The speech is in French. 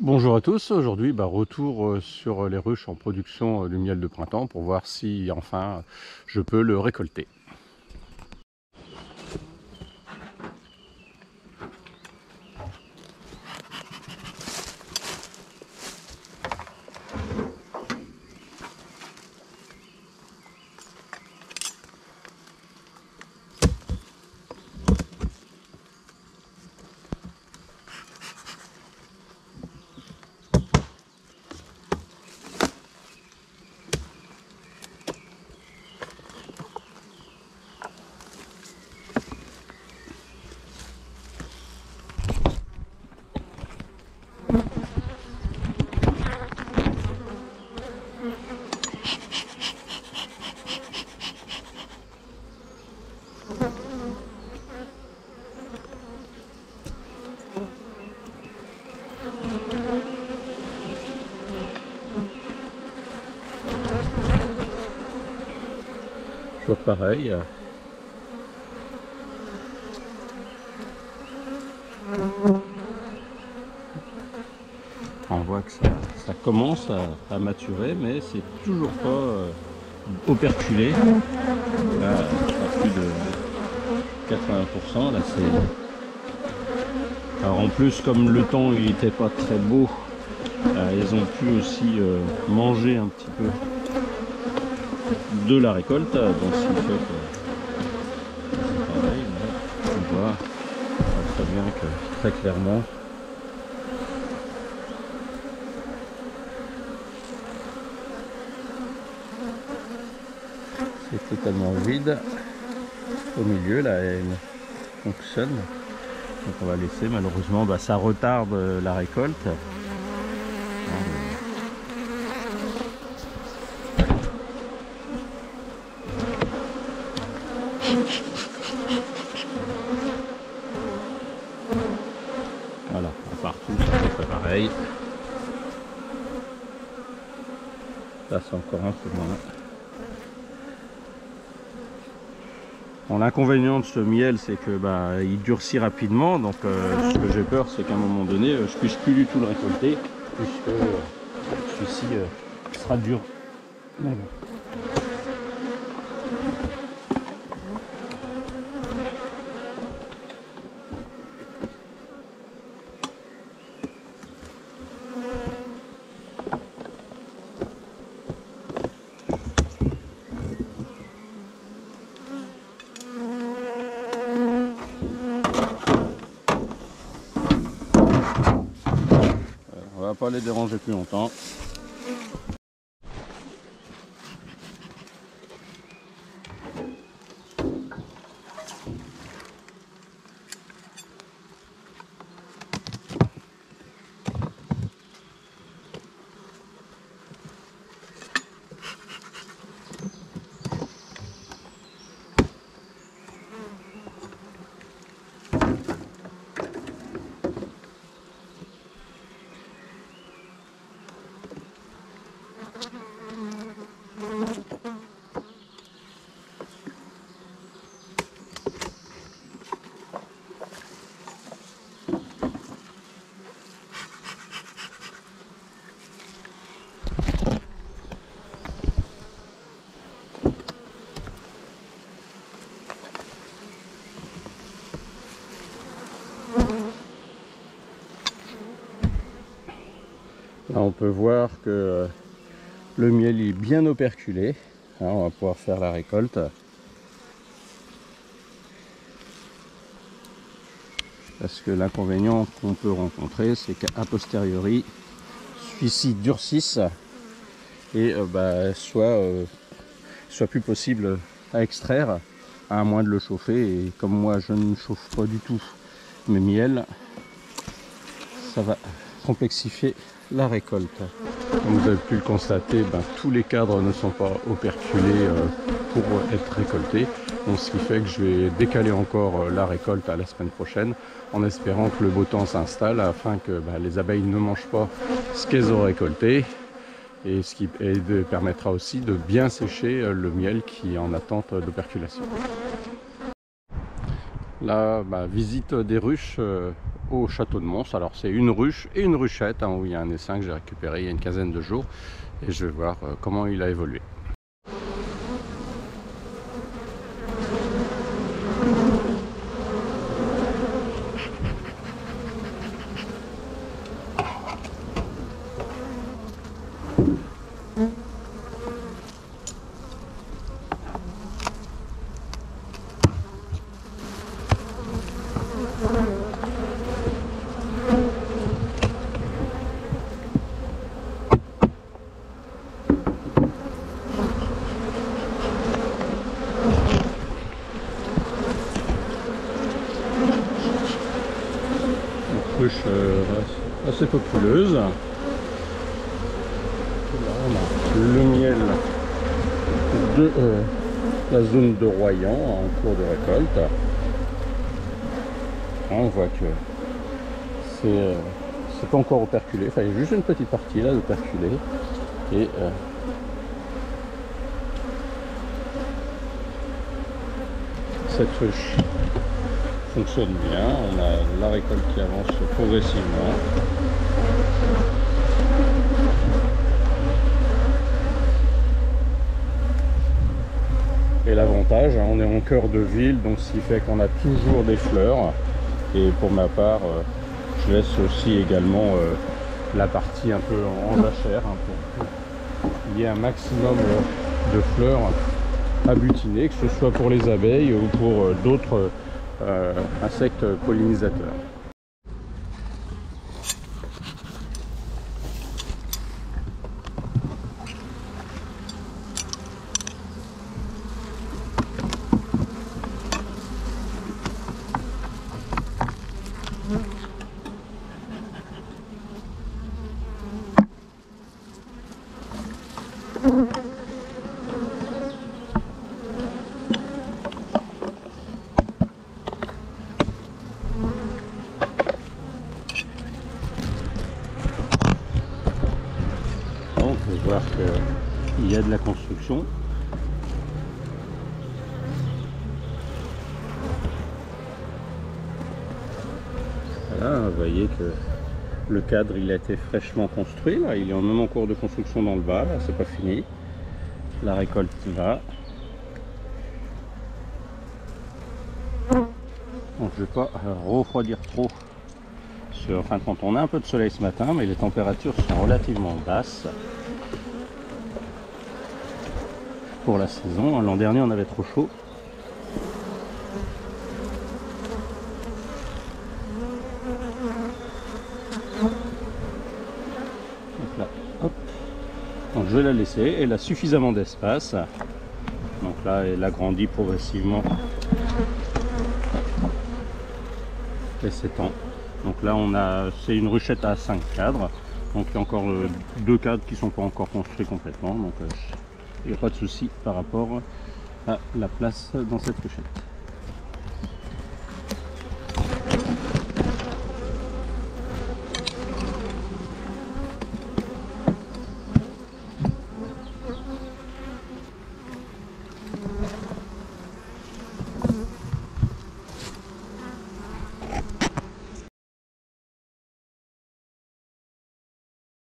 Bonjour à tous, aujourd'hui retour sur les ruches en production du miel de printemps pour voir si enfin je peux le récolter. Toujours pareil. On voit que ça commence à maturer, mais c'est toujours pas operculé. Là, à plus de 80%. Là, alors en plus, comme le temps il n'était pas très beau, ils ont pu aussi manger un petit peu de la récolte, donc ce qui fait que c'est pareil. On voit très bien que très clairement c'est totalement vide au milieu là, elle fonctionne, donc on va laisser. Malheureusement ça retarde la récolte. Voilà, partout c'est pareil. Là c'est encore un peu moins. Bon, l'inconvénient de ce miel, c'est que il durcit rapidement, donc ce que j'ai peur, c'est qu'à un moment donné je puisse plus du tout le récolter, puisque celui-ci sera dur. Mais bon. On va pas les déranger plus longtemps. Là, on peut voir que le miel est bien operculé. Là, on va pouvoir faire la récolte. Parce que l'inconvénient qu'on peut rencontrer, c'est qu'à posteriori, celui-ci durcisse et soit plus possible à extraire, à moins de le chauffer. Et comme moi, je ne chauffe pas du tout mes miels, ça va complexifier la récolte. Comme vous avez pu le constater, tous les cadres ne sont pas operculés pour être récoltés. Donc, ce qui fait que je vais décaler encore la récolte à la semaine prochaine, en espérant que le beau temps s'installe afin que les abeilles ne mangent pas ce qu'elles ont récolté, et ce qui permettra aussi de bien sécher le miel qui est en attente d'operculation. Là, visite des ruches au château de Mons. Alors c'est une ruche et une ruchette hein, où il y a un essaim que j'ai récupéré il y a une quinzaine de jours et je vais voir comment il a évolué. Ruche assez populeuse. Là, on a le miel de la zone de Royan en cours de récolte. Là, on voit que c'est pas encore operculé, enfin il y a juste une petite partie là d'operculé et cette ruche fonctionne bien, on a la récolte qui avance progressivement. Et l'avantage, on est en cœur de ville, donc ce qui fait qu'on a toujours des fleurs. Et pour ma part, je laisse aussi également la partie un peu en jachère hein, pour qu'il y ait un maximum de fleurs à butiner, que ce soit pour les abeilles ou pour d'autres insectes pollinisateurs. On peut voir qu'il y a de la construction. Voilà, vous voyez que le cadre il a été fraîchement construit. Là, il est même en cours de construction dans le bas. Là, c'est pas fini. La récolte va. Donc, je ne vais pas refroidir trop. Enfin, quand on a un peu de soleil ce matin, mais les températures sont relativement basses pour la saison. L'an dernier, on avait trop chaud. Donc là, hop. Donc je vais la laisser. Elle a suffisamment d'espace. Donc là, elle agrandit progressivement et s'étend. Donc là, c'est une ruchette à 5 cadres. Donc il y a encore 2 cadres qui ne sont pas encore construits complètement. Donc il n'y a pas de souci par rapport à la place dans cette ruchette.